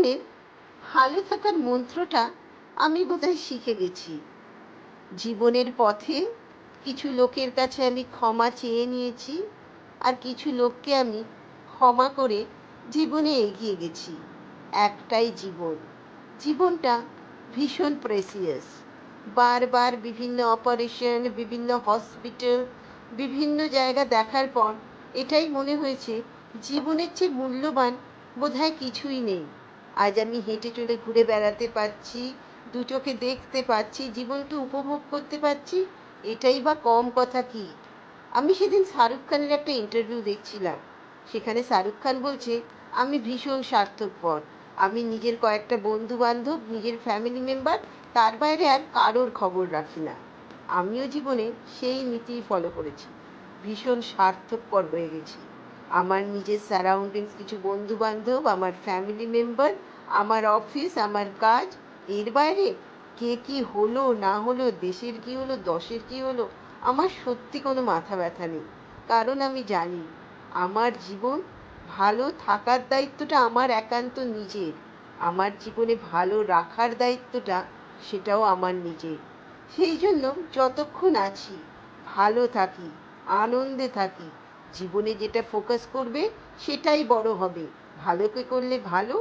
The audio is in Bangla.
জীবনের ভালো থাকার মন্ত্রটা আমি বোধহয় শিখে গেছি। জীবনের পথে কিছু লোকের কাছে আমি ক্ষমা চেয়ে নিয়েছি, আর কিছু লোককে আমি ক্ষমা করে জীবনে এগিয়ে গেছি। একটাই জীবন, জীবনটা ভীষণ প্রেসিয়াস। বারবার বিভিন্ন অপারেশন, বিভিন্ন হসপিটাল, বিভিন্ন জায়গা দেখার পর এটাই মনে হয়েছে জীবনের চেয়ে মূল্যবান বোধহয় কিছুই নেই। আজ আমি হেঁটে চলে ঘুরে বেড়াতে পারছি, দু চোখে দেখতে পাচ্ছি, জীবনকে উপভোগ করতে পারছি, এটাই বা কম কথা কি? আমি সেদিন শাহরুখ খানের একটা ইন্টারভিউ দেখছিলাম। সেখানে শাহরুখ খান বলছে, আমি ভীষণ স্বার্থপর, আমি নিজের কয়েকটা বন্ধু বান্ধব, নিজের ফ্যামিলি মেম্বার, তার বাইরে আর কারোর খবর রাখি না। আমিও জীবনে সেই নীতি ফলো করেছি, ভীষণ স্বার্থপর হয়ে গেছি। আমার নিজের সারাউন্ডিংস, কিছু বন্ধু বান্ধব, আমার ফ্যামিলি মেম্বার, আমার অফিস, আমার কাজ, এর বাইরে কে কি হলো না হলো, দেশের কি হলো দশের কি হলো, আমার সত্যি কোনো মাথা ব্যথা নেই। কারণ আমি জানি আমার জীবন ভালো থাকার দায়িত্বটা আমার একান্ত নিজের। আমার জীবনে ভালো রাখার দায়িত্বটা সেটাও আমার নিজের। সেই জন্য যতক্ষণ আছি ভালো থাকি, আনন্দে থাকি। জীবনে যেটা ফোকাস করবে সেটাই বড় হবে। ভালোকে করলে ভালো,